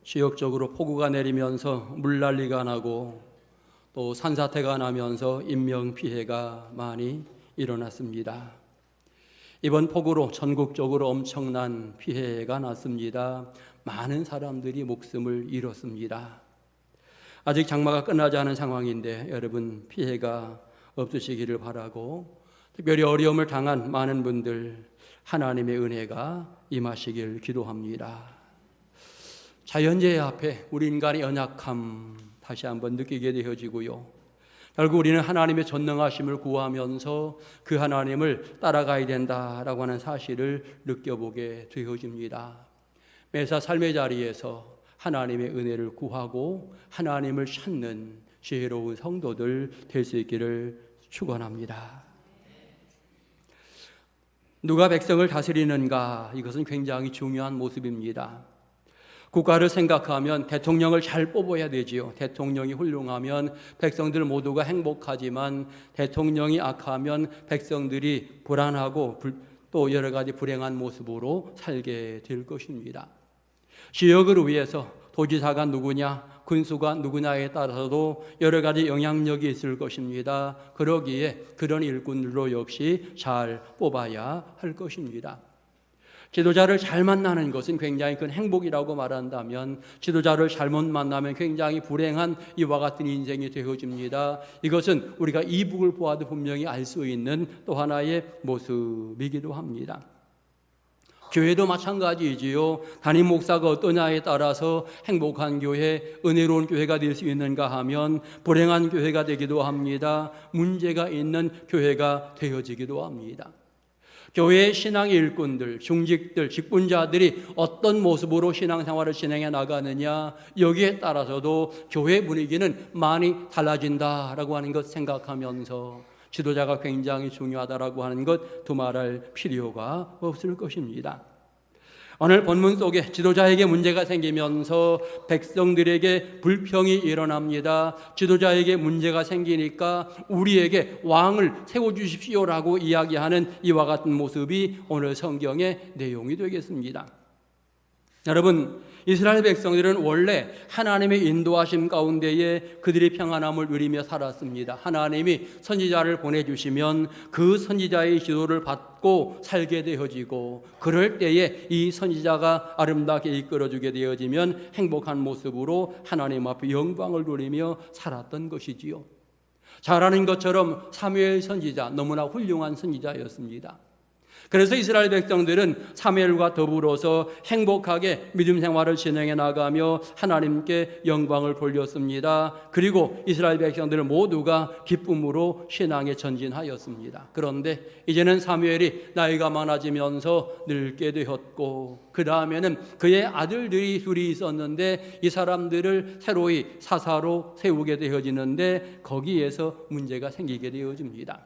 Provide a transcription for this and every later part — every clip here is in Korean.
지역적으로 폭우가 내리면서 물난리가 나고 또 산사태가 나면서 인명피해가 많이 일어났습니다. 이번 폭우로 전국적으로 엄청난 피해가 났습니다. 많은 사람들이 목숨을 잃었습니다. 아직 장마가 끝나지 않은 상황인데 여러분 피해가 없으시기를 바라고, 특별히 어려움을 당한 많은 분들 하나님의 은혜가 임하시길 기도합니다. 자연재해 앞에 우리 인간의 연약함 다시 한번 느끼게 되어지고요. 결국 우리는 하나님의 전능하심을 구하면서 그 하나님을 따라가야 된다라고 하는 사실을 느껴보게 되어집니다. 매사 삶의 자리에서 하나님의 은혜를 구하고 하나님을 찾는 지혜로운 성도들 될 수 있기를 축원합니다. 누가 백성을 다스리는가? 이것은 굉장히 중요한 모습입니다. 국가를 생각하면 대통령을 잘 뽑아야 되지요. 대통령이 훌륭하면 백성들 모두가 행복하지만 대통령이 악하면 백성들이 불안하고 또 여러 가지 불행한 모습으로 살게 될 것입니다. 지역을 위해서 도지사가 누구냐, 군수가 누구냐에 따라서도 여러 가지 영향력이 있을 것입니다. 그러기에 그런 일꾼들도 역시 잘 뽑아야 할 것입니다. 지도자를 잘 만나는 것은 굉장히 큰 행복이라고 말한다면 지도자를 잘못 만나면 굉장히 불행한 이와 같은 인생이 되어집니다. 이것은 우리가 이북을 보아도 분명히 알 수 있는 또 하나의 모습이기도 합니다. 교회도 마찬가지이지요. 담임 목사가 어떠냐에 따라서 행복한 교회, 은혜로운 교회가 될 수 있는가 하면 불행한 교회가 되기도 합니다. 문제가 있는 교회가 되어지기도 합니다. 교회의 신앙의 일꾼들, 중직들, 직분자들이 어떤 모습으로 신앙생활을 진행해 나가느냐, 여기에 따라서도 교회 분위기는 많이 달라진다라고 하는 것 생각하면서 지도자가 굉장히 중요하다라고 하는 것 두말할 필요가 없을 것입니다. 오늘 본문 속에 지도자에게 문제가 생기면서 백성들에게 불평이 일어납니다. 지도자에게 문제가 생기니까 우리에게 왕을 세워주십시오라고 이야기하는 이와 같은 모습이 오늘 성경의 내용이 되겠습니다. 여러분, 이스라엘 백성들은 원래 하나님의 인도하심 가운데에 그들이 평안함을 누리며 살았습니다. 하나님이 선지자를 보내주시면 그 선지자의 지도를 받고 살게 되어지고, 그럴 때에 이 선지자가 아름답게 이끌어주게 되어지면 행복한 모습으로 하나님 앞에 영광을 누리며 살았던 것이지요. 잘 아는 것처럼 사무엘 선지자, 너무나 훌륭한 선지자였습니다. 그래서 이스라엘 백성들은 사무엘과 더불어서 행복하게 믿음 생활을 진행해 나가며 하나님께 영광을 돌렸습니다. 그리고 이스라엘 백성들 모두가 기쁨으로 신앙에 전진하였습니다. 그런데 이제는 사무엘이 나이가 많아지면서 늙게 되었고, 그 다음에는 그의 아들들이 둘이 있었는데 이 사람들을 새로이 사사로 세우게 되어지는데 거기에서 문제가 생기게 되어집니다.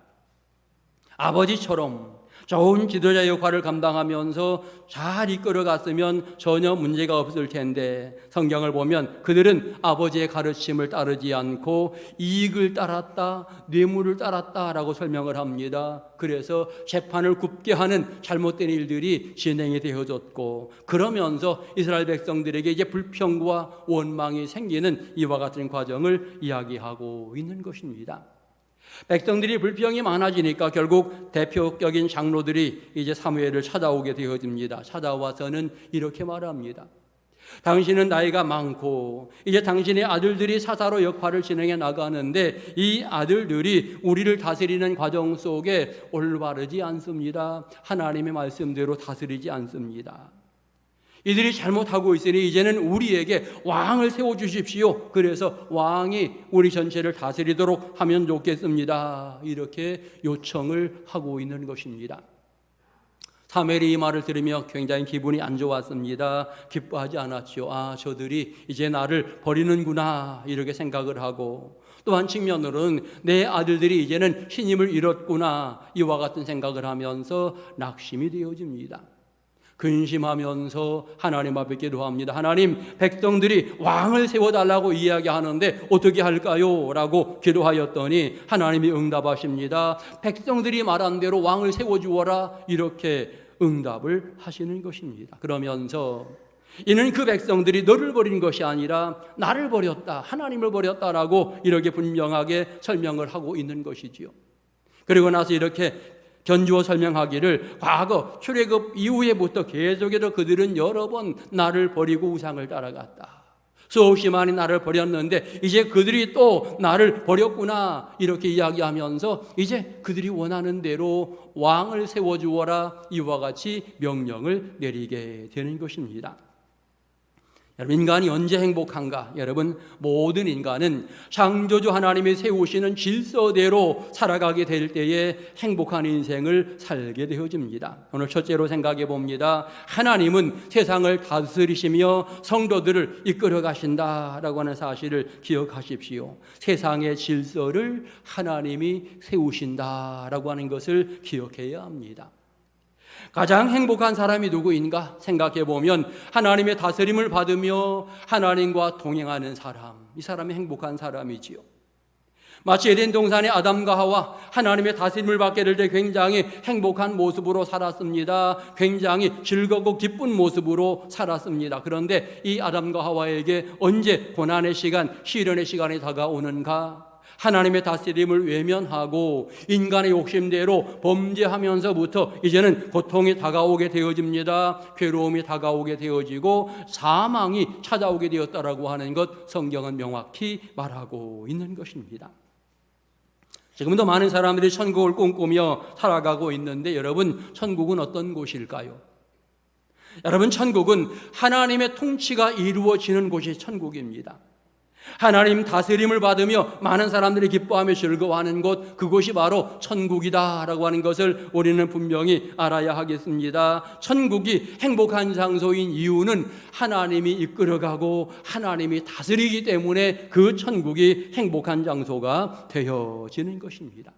아버지처럼 좋은 지도자 역할을 감당하면서 잘 이끌어갔으면 전혀 문제가 없을 텐데, 성경을 보면 그들은 아버지의 가르침을 따르지 않고 이익을 따랐다, 뇌물을 따랐다라고 설명을 합니다. 그래서 재판을 굽게 하는 잘못된 일들이 진행이 되어졌고, 그러면서 이스라엘 백성들에게 이제 불평과 원망이 생기는 이와 같은 과정을 이야기하고 있는 것입니다. 백성들이 불평이 많아지니까 결국 대표적인 장로들이 이제 사무엘을 찾아오게 되어집니다. 찾아와서는 이렇게 말합니다. 당신은 나이가 많고 이제 당신의 아들들이 사사로 역할을 진행해 나가는데 이 아들들이 우리를 다스리는 과정 속에 올바르지 않습니다. 하나님의 말씀대로 다스리지 않습니다. 이들이 잘못하고 있으니 이제는 우리에게 왕을 세워주십시오. 그래서 왕이 우리 전체를 다스리도록 하면 좋겠습니다. 이렇게 요청을 하고 있는 것입니다. 사무엘이 이 말을 들으며 굉장히 기분이 안 좋았습니다. 기뻐하지 않았죠. 저들이 이제 나를 버리는구나 이렇게 생각을 하고, 또 한 측면으로는 내 아들들이 이제는 신임을 잃었구나 이와 같은 생각을 하면서 낙심이 되어집니다. 근심하면서 하나님 앞에 기도합니다. 하나님, 백성들이 왕을 세워달라고 이야기하는데 어떻게 할까요? 라고 기도하였더니 하나님이 응답하십니다. 백성들이 말한 대로 왕을 세워주어라, 이렇게 응답을 하시는 것입니다. 그러면서 이는 그 백성들이 너를 버린 것이 아니라 나를 버렸다, 하나님을 버렸다라고 이렇게 분명하게 설명을 하고 있는 것이지요. 그리고 나서 이렇게 견주어 설명하기를 과거 출애굽 이후에부터 계속해서 그들은 여러 번 나를 버리고 우상을 따라갔다. 수없이 많이 나를 버렸는데 이제 그들이 또 나를 버렸구나 이렇게 이야기하면서 이제 그들이 원하는 대로 왕을 세워주어라 이와 같이 명령을 내리게 되는 것입니다. 여러분, 인간이 언제 행복한가? 여러분, 모든 인간은 창조주 하나님이 세우시는 질서대로 살아가게 될 때에 행복한 인생을 살게 되어집니다. 오늘 첫째로 생각해 봅니다. 하나님은 세상을 다스리시며 성도들을 이끌어 가신다라고 하는 사실을 기억하십시오. 세상의 질서를 하나님이 세우신다라고 하는 것을 기억해야 합니다. 가장 행복한 사람이 누구인가 생각해 보면 하나님의 다스림을 받으며 하나님과 동행하는 사람, 이 사람이 행복한 사람이지요. 마치 에덴 동산의 아담과 하와 하나님의 다스림을 받게 될 때 굉장히 행복한 모습으로 살았습니다. 굉장히 즐겁고 기쁜 모습으로 살았습니다. 그런데 이 아담과 하와에게 언제 고난의 시간, 시련의 시간이 다가오는가? 하나님의 다스림을 외면하고 인간의 욕심대로 범죄하면서부터 이제는 고통이 다가오게 되어집니다. 괴로움이 다가오게 되어지고 사망이 찾아오게 되었다라고 하는 것 성경은 명확히 말하고 있는 것입니다. 지금도 많은 사람들이 천국을 꿈꾸며 살아가고 있는데 여러분, 천국은 어떤 곳일까요? 여러분, 천국은 하나님의 통치가 이루어지는 곳이 천국입니다. 하나님 다스림을 받으며 많은 사람들이 기뻐하며 즐거워하는 곳, 그곳이 바로 천국이다라고 하는 것을 우리는 분명히 알아야 하겠습니다. 천국이 행복한 장소인 이유는 하나님이 이끌어가고 하나님이 다스리기 때문에 그 천국이 행복한 장소가 되어지는 것입니다.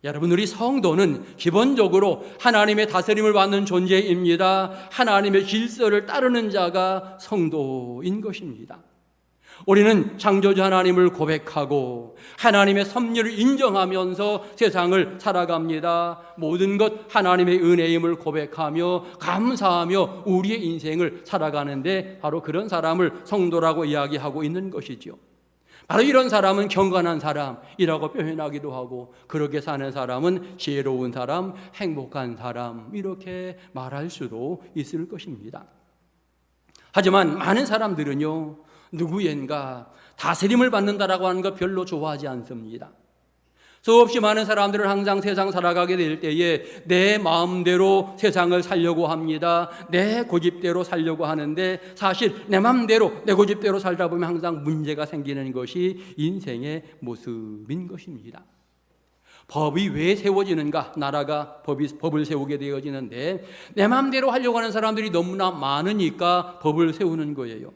여러분, 우리 성도는 기본적으로 하나님의 다스림을 받는 존재입니다. 하나님의 질서를 따르는 자가 성도인 것입니다. 우리는 창조주 하나님을 고백하고 하나님의 섭리를 인정하면서 세상을 살아갑니다. 모든 것 하나님의 은혜임을 고백하며 감사하며 우리의 인생을 살아가는데 바로 그런 사람을 성도라고 이야기하고 있는 것이죠. 바로 이런 사람은 경건한 사람이라고 표현하기도 하고, 그렇게 사는 사람은 지혜로운 사람, 행복한 사람, 이렇게 말할 수도 있을 것입니다. 하지만 많은 사람들은요, 누구인가 다스림을 받는다라고 하는 것 별로 좋아하지 않습니다. 수없이 많은 사람들은 항상 세상 살아가게 될 때에 내 마음대로 세상을 살려고 합니다. 내 고집대로 살려고 하는데 사실 내 마음대로 내 고집대로 살다 보면 항상 문제가 생기는 것이 인생의 모습인 것입니다. 법이 왜 세워지는가? 나라가 법을 세우게 되어지는데 내 마음대로 하려고 하는 사람들이 너무나 많으니까 법을 세우는 거예요.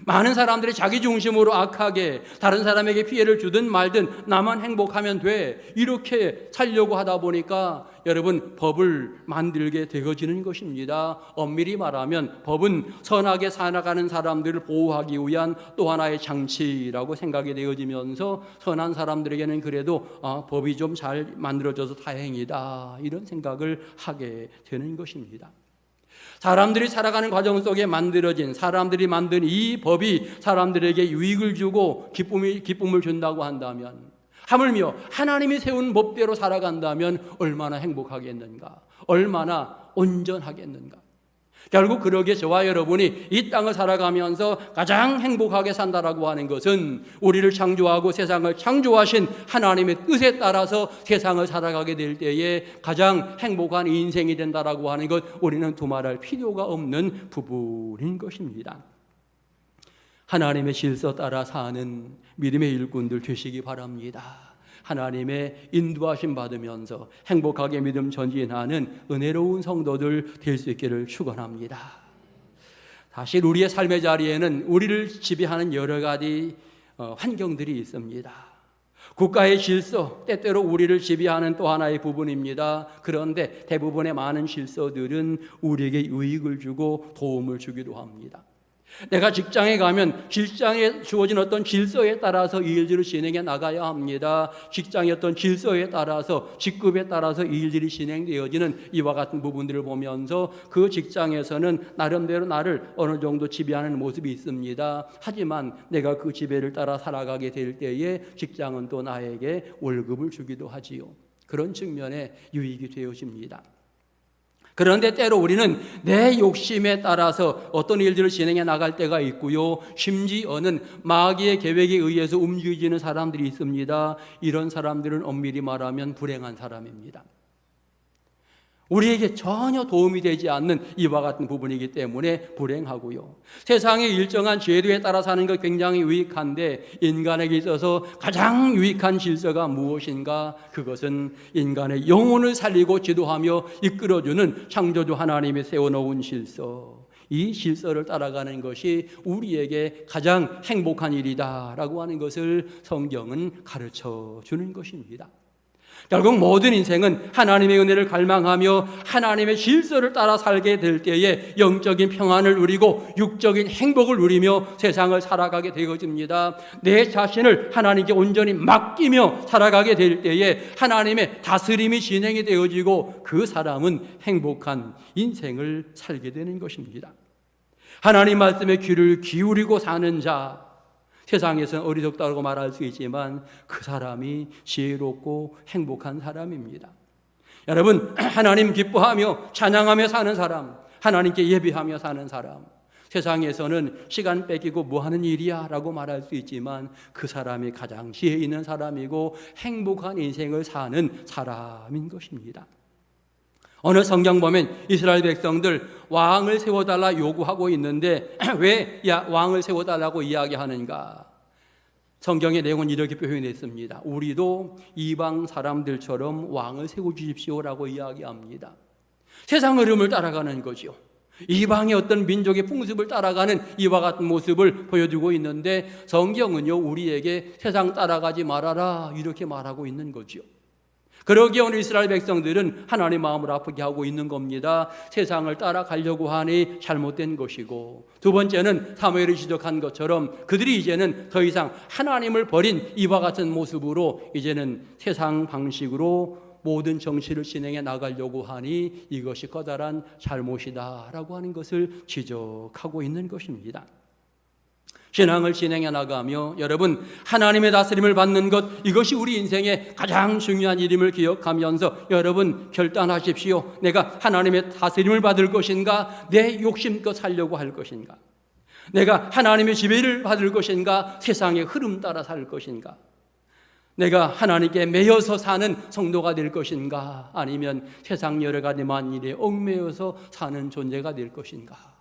많은 사람들이 자기 중심으로 악하게 다른 사람에게 피해를 주든 말든 나만 행복하면 돼, 이렇게 살려고 하다 보니까 여러분, 법을 만들게 되어지는 것입니다. 엄밀히 말하면 법은 선하게 살아가는 사람들을 보호하기 위한 또 하나의 장치라고 생각이 되어지면서 선한 사람들에게는 그래도 법이 좀 잘 만들어져서 다행이다, 이런 생각을 하게 되는 것입니다. 사람들이 살아가는 과정 속에 만들어진, 사람들이 만든 이 법이 사람들에게 유익을 주고 기쁨을 준다고 한다면, 하물며 하나님이 세운 법대로 살아간다면 얼마나 행복하겠는가, 얼마나 온전하겠는가. 결국 그러게 저와 여러분이 이 땅을 살아가면서 가장 행복하게 산다라고 하는 것은 우리를 창조하고 세상을 창조하신 하나님의 뜻에 따라서 세상을 살아가게 될 때에 가장 행복한 인생이 된다라고 하는 것, 우리는 두말할 필요가 없는 부분인 것입니다. 하나님의 질서 따라 사는 믿음의 일꾼들 되시기 바랍니다. 하나님의 인도하심 받으면서 행복하게 믿음 전진하는 은혜로운 성도들 될 수 있기를 축원합니다. 사실 우리의 삶의 자리에는 우리를 지배하는 여러 가지 환경들이 있습니다. 국가의 질서, 때때로 우리를 지배하는 또 하나의 부분입니다. 그런데 대부분의 많은 질서들은 우리에게 유익을 주고 도움을 주기도 합니다. 내가 직장에 가면 직장에 주어진 어떤 질서에 따라서 이 일들을 진행해 나가야 합니다. 직장의 어떤 질서에 따라서, 직급에 따라서 이 일들이 진행되어지는 이와 같은 부분들을 보면서 그 직장에서는 나름대로 나를 어느 정도 지배하는 모습이 있습니다. 하지만 내가 그 지배를 따라 살아가게 될 때에 직장은 또 나에게 월급을 주기도 하지요. 그런 측면에 유익이 되어집니다. 그런데 때로 우리는 내 욕심에 따라서 어떤 일들을 진행해 나갈 때가 있고요. 심지어는 마귀의 계획에 의해서 움직이는 사람들이 있습니다. 이런 사람들은 엄밀히 말하면 불행한 사람입니다. 우리에게 전혀 도움이 되지 않는 이와 같은 부분이기 때문에 불행하고요. 세상의 일정한 제도에 따라 사는 것 굉장히 유익한데 인간에게 있어서 가장 유익한 질서가 무엇인가? 그것은 인간의 영혼을 살리고 지도하며 이끌어주는 창조주 하나님이 세워놓은 질서. 이 질서를 따라가는 것이 우리에게 가장 행복한 일이다라고 하는 것을 성경은 가르쳐 주는 것입니다. 결국 모든 인생은 하나님의 은혜를 갈망하며 하나님의 질서를 따라 살게 될 때에 영적인 평안을 누리고 육적인 행복을 누리며 세상을 살아가게 되어집니다. 내 자신을 하나님께 온전히 맡기며 살아가게 될 때에 하나님의 다스림이 진행이 되어지고 그 사람은 행복한 인생을 살게 되는 것입니다. 하나님 말씀에 귀를 기울이고 사는 자, 세상에서는 어리석다고 말할 수 있지만 그 사람이 지혜롭고 행복한 사람입니다. 여러분, 하나님 기뻐하며 찬양하며 사는 사람, 하나님께 예배하며 사는 사람, 세상에서는 시간 뺏기고 뭐 하는 일이야 라고 말할 수 있지만 그 사람이 가장 지혜 있는 사람이고 행복한 인생을 사는 사람인 것입니다. 어느 성경 보면 이스라엘 백성들 왕을 세워달라 요구하고 있는데 왜 왕을 세워달라고 이야기하는가? 성경의 내용은 이렇게 표현했습니다. 우리도 이방 사람들처럼 왕을 세워주십시오라고 이야기합니다. 세상 흐름을 따라가는 거죠. 이방의 어떤 민족의 풍습을 따라가는 이와 같은 모습을 보여주고 있는데 성경은요, 우리에게 세상 따라가지 말아라 이렇게 말하고 있는 거죠. 그러기에 오늘 이스라엘 백성들은 하나님 마음을 아프게 하고 있는 겁니다. 세상을 따라가려고 하니 잘못된 것이고, 두 번째는 사무엘이 지적한 것처럼 그들이 이제는 더 이상 하나님을 버린 이와 같은 모습으로 이제는 세상 방식으로 모든 정치를 진행해 나가려고 하니 이것이 커다란 잘못이다라고 하는 것을 지적하고 있는 것입니다. 신앙을 진행해 나가며 여러분, 하나님의 다스림을 받는 것, 이것이 우리 인생의 가장 중요한 일임을 기억하면서 여러분 결단하십시오. 내가 하나님의 다스림을 받을 것인가, 내 욕심껏 살려고 할 것인가, 내가 하나님의 지배를 받을 것인가, 세상의 흐름 따라 살 것인가, 내가 하나님께 매여서 사는 성도가 될 것인가, 아니면 세상 여러 가지 만일에 얽매여서 사는 존재가 될 것인가.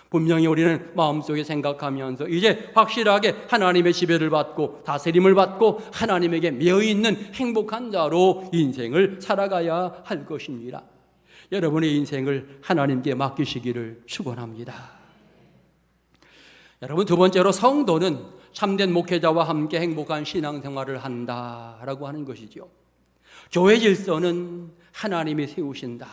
분명히 우리는 마음속에 생각하면서 이제 확실하게 하나님의 지배를 받고 다스림을 받고 하나님에게 매여있는 행복한 자로 인생을 살아가야 할 것입니다. 여러분의 인생을 하나님께 맡기시기를 축원합니다. 여러분, 두 번째로 성도는 참된 목회자와 함께 행복한 신앙생활을 한다라고 하는 것이죠. 교회 질서는 하나님이 세우신다.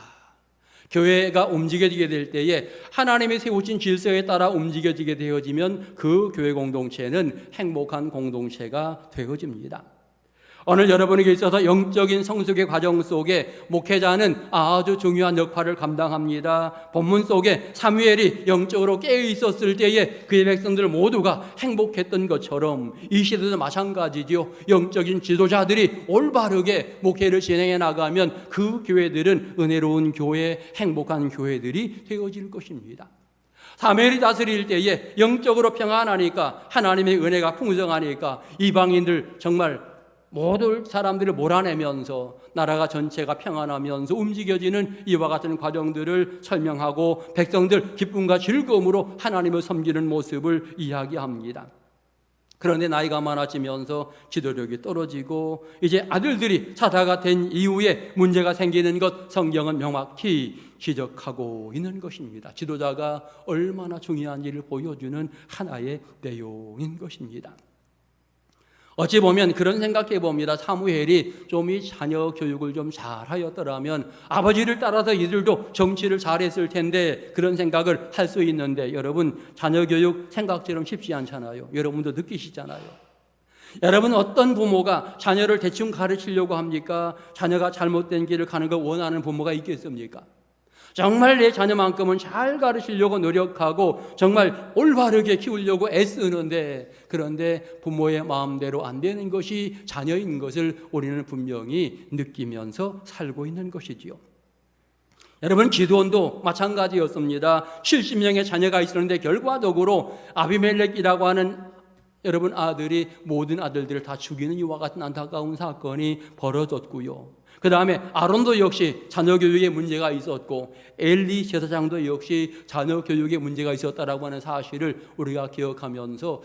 교회가 움직여지게 될 때에 하나님이 세우신 질서에 따라 움직여지게 되어지면 그 교회 공동체는 행복한 공동체가 되어집니다. 오늘 여러분에게 있어서 영적인 성숙의 과정 속에 목회자는 아주 중요한 역할을 감당합니다. 본문 속에 사무엘이 영적으로 깨어 있었을 때에 그의 백성들 모두가 행복했던 것처럼 이 시대도 마찬가지죠. 영적인 지도자들이 올바르게 목회를 진행해 나가면 그 교회들은 은혜로운 교회, 행복한 교회들이 되어질 것입니다. 사무엘이 다스릴 때에 영적으로 평안하니까, 하나님의 은혜가 풍성하니까 이방인들 정말 모든 사람들을 몰아내면서 나라가 전체가 평안하면서 움직여지는 이와 같은 과정들을 설명하고 백성들 기쁨과 즐거움으로 하나님을 섬기는 모습을 이야기합니다. 그런데 나이가 많아지면서 지도력이 떨어지고 이제 아들들이 사사가 된 이후에 문제가 생기는 것, 성경은 명확히 지적하고 있는 것입니다. 지도자가 얼마나 중요한 일을 보여주는 하나의 내용인 것입니다. 어찌 보면 그런 생각해 봅니다. 사무엘이 좀 이 자녀 교육을 좀 잘하였더라면 아버지를 따라서 이들도 정치를 잘했을 텐데, 그런 생각을 할 수 있는데, 여러분 자녀 교육 생각처럼 쉽지 않잖아요. 여러분도 느끼시잖아요. 여러분, 어떤 부모가 자녀를 대충 가르치려고 합니까? 자녀가 잘못된 길을 가는 걸 원하는 부모가 있겠습니까? 정말 내 자녀만큼은 잘 가르치려고 노력하고 정말 올바르게 키우려고 애쓰는데, 그런데 부모의 마음대로 안 되는 것이 자녀인 것을 우리는 분명히 느끼면서 살고 있는 것이지요. 여러분, 기드온도 마찬가지였습니다. 70명의 자녀가 있었는데 결과적으로 아비멜렉이라고 하는 여러분 아들이 모든 아들들을 다 죽이는 이와 같은 안타까운 사건이 벌어졌고요. 그 다음에 아론도 역시 자녀 교육에 문제가 있었고, 엘리 제사장도 역시 자녀 교육에 문제가 있었다라고 하는 사실을 우리가 기억하면서,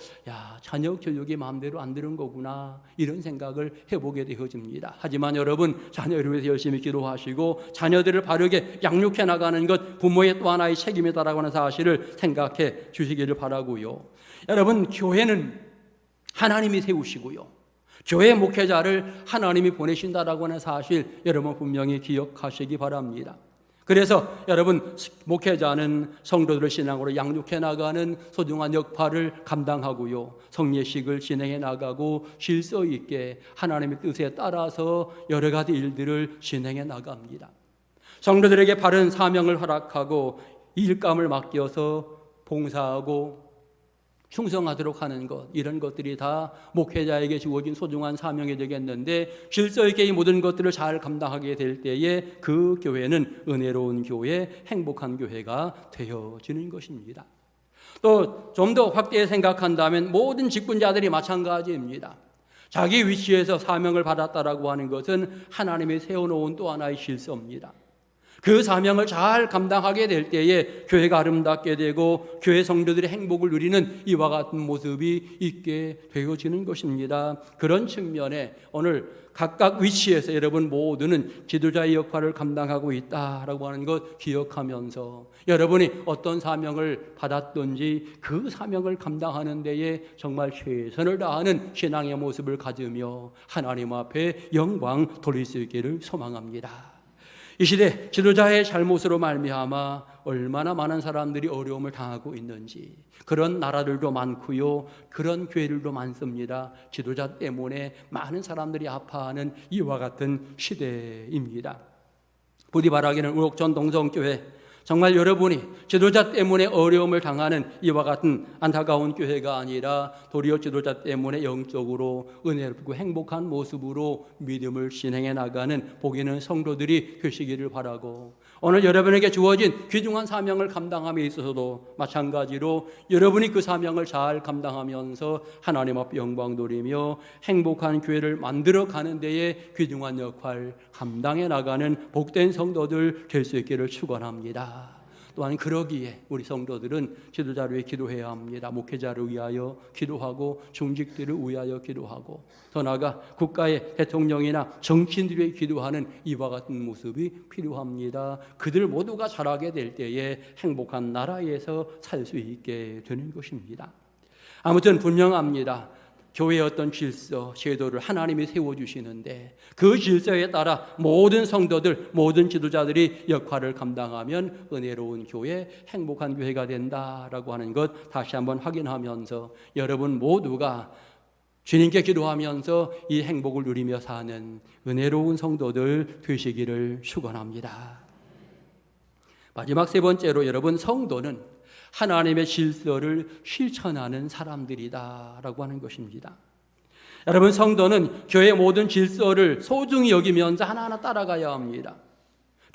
자녀 교육이 마음대로 안 되는 거구나, 이런 생각을 해보게 되어집니다. 하지만 여러분, 자녀를 위해서 열심히 기도하시고 자녀들을 바르게 양육해 나가는 것 부모의 또 하나의 책임이다라고 하는 사실을 생각해 주시기를 바라고요. 여러분, 교회는 하나님이 세우시고요, 교회 목회자를 하나님이 보내신다라고 하는 사실 여러분 분명히 기억하시기 바랍니다. 그래서 여러분, 목회자는 성도들을 신앙으로 양육해 나가는 소중한 역할을 감당하고요, 성례식을 진행해 나가고 질서 있게 하나님의 뜻에 따라서 여러 가지 일들을 진행해 나갑니다. 성도들에게 바른 사명을 허락하고 일감을 맡겨서 봉사하고 충성하도록 하는 것, 이런 것들이 다 목회자에게 주어진 소중한 사명이 되겠는데, 질서 있게 이 모든 것들을 잘 감당하게 될 때에 그 교회는 은혜로운 교회, 행복한 교회가 되어지는 것입니다. 또 좀 더 확대해 생각한다면 모든 직분자들이 마찬가지입니다. 자기 위치에서 사명을 받았다라고 하는 것은 하나님이 세워놓은 또 하나의 질서입니다. 그 사명을 잘 감당하게 될 때에 교회가 아름답게 되고 교회 성도들의 행복을 누리는 이와 같은 모습이 있게 되어지는 것입니다. 그런 측면에 오늘 각각 위치에서 여러분 모두는 지도자의 역할을 감당하고 있다라고 하는 것 기억하면서, 여러분이 어떤 사명을 받았든지 그 사명을 감당하는 데에 정말 최선을 다하는 신앙의 모습을 가지며 하나님 앞에 영광 돌릴 수 있기를 소망합니다. 이 시대 지도자의 잘못으로 말미암아 얼마나 많은 사람들이 어려움을 당하고 있는지, 그런 나라들도 많고요, 그런 교회들도 많습니다. 지도자 때문에 많은 사람들이 아파하는 이와 같은 시대입니다. 부디 바라기는 우옥천 동성교회, 정말 여러분이 지도자 때문에 어려움을 당하는 이와 같은 안타까운 교회가 아니라 도리어 지도자 때문에 영적으로 은혜롭고 행복한 모습으로 믿음을 진행해 나가는 복 있는 성도들이 되시기를 바라고, 오늘 여러분에게 주어진 귀중한 사명을 감당함에 있어서도 마찬가지로 여러분이 그 사명을 잘 감당하면서 하나님 앞 영광 돌리며 행복한 교회를 만들어 가는 데에 귀중한 역할 감당해 나가는 복된 성도들 될 수 있기를 축원합니다. 또한 그러기에 우리 성도들은 지도자를 위해 기도해야 합니다. 목회자를 위하여 기도하고 중직들을 위하여 기도하고, 더 나아가 국가의 대통령이나 정치인들을 위해 기도하는 이와 같은 모습이 필요합니다. 그들 모두가 자라게 될 때에 행복한 나라에서 살 수 있게 되는 것입니다. 아무튼 분명합니다. 교회의 어떤 질서, 제도를 하나님이 세워주시는데 그 질서에 따라 모든 성도들, 모든 지도자들이 역할을 감당하면 은혜로운 교회, 행복한 교회가 된다라고 하는 것 다시 한번 확인하면서 여러분 모두가 주님께 기도하면서 이 행복을 누리며 사는 은혜로운 성도들 되시기를 축원합니다. 마지막 세 번째로 여러분, 성도는 하나님의 질서를 실천하는 사람들이다라고 하는 것입니다. 여러분, 성도는 교회의 모든 질서를 소중히 여기면서 하나하나 따라가야 합니다.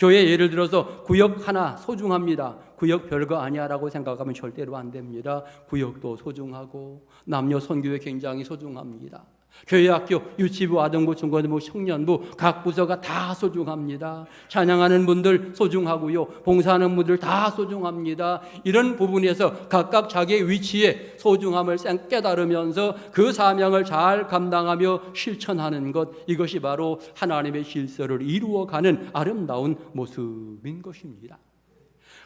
교회 예를 들어서 구역 하나 소중합니다. 구역 별거 아니야라고 생각하면 절대로 안 됩니다. 구역도 소중하고 남녀 선교회 굉장히 소중합니다. 교회 학교, 유치부, 아동부, 중고등부, 청년부 각 부서가 다 소중합니다. 찬양하는 분들 소중하고요, 봉사하는 분들 다 소중합니다. 이런 부분에서 각각 자기의 위치에 소중함을 깨달으면서 그 사명을 잘 감당하며 실천하는 것, 이것이 바로 하나님의 질서를 이루어가는 아름다운 모습인 것입니다.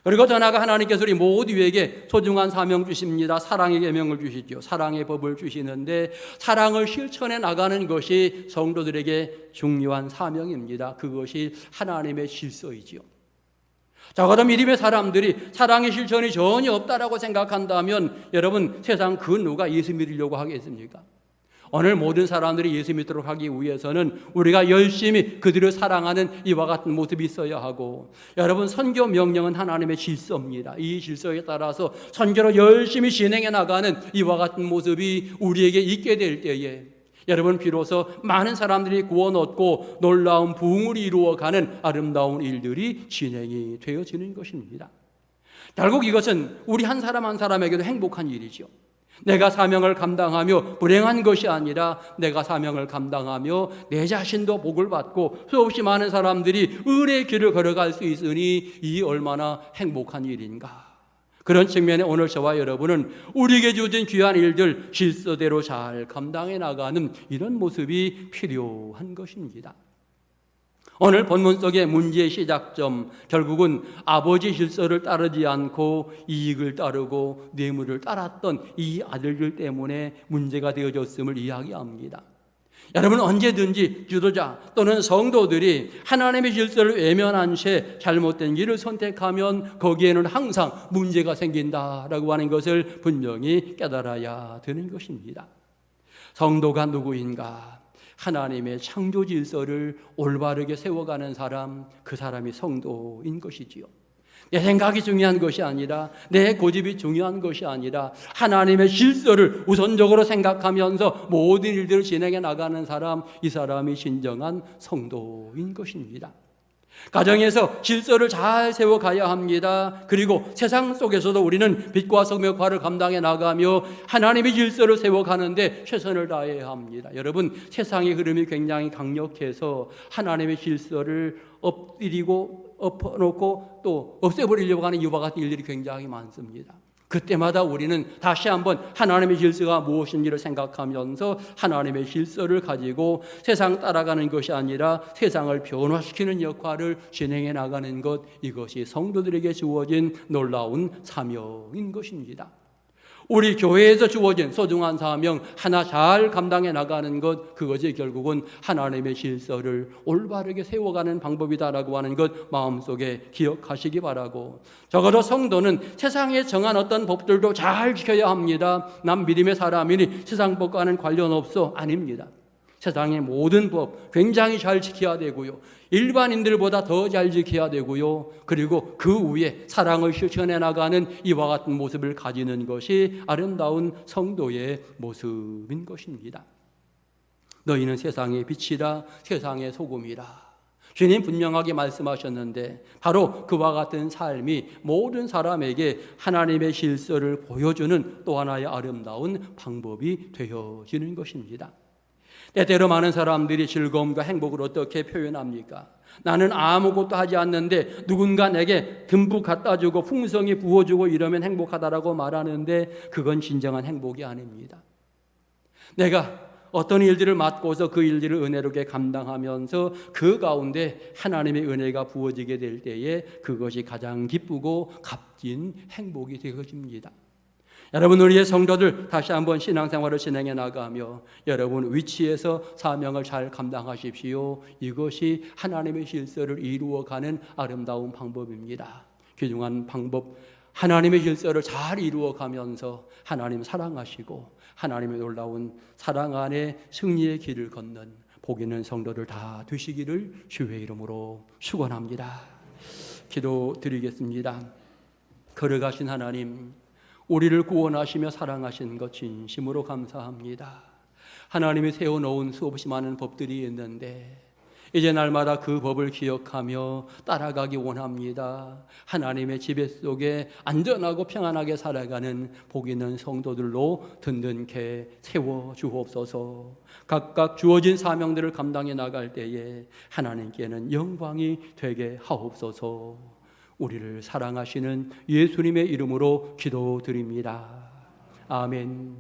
그리고 더 나아가 하나님께서 우리 모두에게 소중한 사명 주십니다. 사랑의 계명을 주시죠. 사랑의 법을 주시는데 사랑을 실천해 나가는 것이 성도들에게 중요한 사명입니다. 그것이 하나님의 질서이지요. 적어도 믿음의 사람들이 사랑의 실천이 전혀 없다라고 생각한다면 여러분, 세상 그 누가 예수 믿으려고 하겠습니까? 오늘 모든 사람들이 예수 믿도록 하기 위해서는 우리가 열심히 그들을 사랑하는 이와 같은 모습이 있어야 하고, 여러분, 선교 명령은 하나님의 질서입니다. 이 질서에 따라서 선교를 열심히 진행해 나가는 이와 같은 모습이 우리에게 있게 될 때에 여러분, 비로소 많은 사람들이 구원 얻고 놀라운 부흥을 이루어가는 아름다운 일들이 진행이 되어지는 것입니다. 결국 이것은 우리 한 사람 한 사람에게도 행복한 일이죠. 내가 사명을 감당하며 불행한 것이 아니라 내가 사명을 감당하며 내 자신도 복을 받고 수없이 많은 사람들이 의의 길을 걸어갈 수 있으니 이 얼마나 행복한 일인가. 그런 측면에 오늘 저와 여러분은 우리에게 주어진 귀한 일들 질서대로 잘 감당해 나가는 이런 모습이 필요한 것입니다. 오늘 본문 속의 문제의 시작점, 결국은 아버지 질서를 따르지 않고 이익을 따르고 뇌물을 따랐던 이 아들들 때문에 문제가 되어졌음을 이야기합니다. 여러분, 언제든지 지도자 또는 성도들이 하나님의 질서를 외면한 채 잘못된 길을 선택하면 거기에는 항상 문제가 생긴다라고 하는 것을 분명히 깨달아야 되는 것입니다. 성도가 누구인가? 하나님의 창조 질서를 올바르게 세워가는 사람, 그 사람이 성도인 것이지요. 내 생각이 중요한 것이 아니라, 내 고집이 중요한 것이 아니라 하나님의 질서를 우선적으로 생각하면서 모든 일들을 진행해 나가는 사람, 이 사람이 진정한 성도인 것입니다. 가정에서 질서를 잘 세워가야 합니다. 그리고 세상 속에서도 우리는 빛과 소금의 역할을 감당해 나가며 하나님의 질서를 세워가는데 최선을 다해야 합니다. 여러분, 세상의 흐름이 굉장히 강력해서 하나님의 질서를 엎드리고 엎어놓고 또 없애버리려고 하는 이와 같은 일들이 굉장히 많습니다. 그때마다 우리는 다시 한번 하나님의 질서가 무엇인지를 생각하면서 하나님의 질서를 가지고 세상 따라가는 것이 아니라 세상을 변화시키는 역할을 진행해 나가는 것, 이것이 성도들에게 주어진 놀라운 사명인 것입니다. 우리 교회에서 주어진 소중한 사명 하나 잘 감당해 나가는 것, 그것이 결국은 하나님의 질서를 올바르게 세워가는 방법이다라고 하는 것 마음속에 기억하시기 바라고, 적어도 성도는 세상에 정한 어떤 법들도 잘 지켜야 합니다. 난 믿음의 사람이니 세상 법과는 관련 없어. 아닙니다. 세상의 모든 법 굉장히 잘 지켜야 되고요, 일반인들보다 더 잘 지켜야 되고요, 그리고 그 위에 사랑을 실천해 나가는 이와 같은 모습을 가지는 것이 아름다운 성도의 모습인 것입니다. 너희는 세상의 빛이라, 세상의 소금이라. 주님 분명하게 말씀하셨는데 바로 그와 같은 삶이 모든 사람에게 하나님의 질서를 보여주는 또 하나의 아름다운 방법이 되어지는 것입니다. 때때로 많은 사람들이 즐거움과 행복을 어떻게 표현합니까? 나는 아무것도 하지 않는데 누군가 내게 듬뿍 갖다 주고 풍성히 부어주고 이러면 행복하다라고 말하는데 그건 진정한 행복이 아닙니다. 내가 어떤 일들을 맡고서 그 일들을 은혜롭게 감당하면서 그 가운데 하나님의 은혜가 부어지게 될 때에 그것이 가장 기쁘고 값진 행복이 되어집니다. 여러분, 우리의 성도들 다시 한번 신앙생활을 진행해 나가며 여러분 위치에서 사명을 잘 감당하십시오. 이것이 하나님의 질서를 이루어가는 아름다운 방법입니다. 귀중한 방법, 하나님의 질서를 잘 이루어가면서 하나님 사랑하시고 하나님의 놀라운 사랑 안에 승리의 길을 걷는 복 있는 성도들 다 되시기를 주의 이름으로 축원합니다. 기도드리겠습니다. 걸어가신 하나님, 우리를 구원하시며 사랑하신 것 진심으로 감사합니다. 하나님이 세워놓은 수없이 많은 법들이 있는데 이제 날마다 그 법을 기억하며 따라가기 원합니다. 하나님의 지배 속에 안전하고 평안하게 살아가는 복 있는 성도들로 든든케 세워주옵소서. 각각 주어진 사명들을 감당해 나갈 때에 하나님께는 영광이 되게 하옵소서. 우리를 사랑하시는 예수님의 이름으로 기도드립니다. 아멘.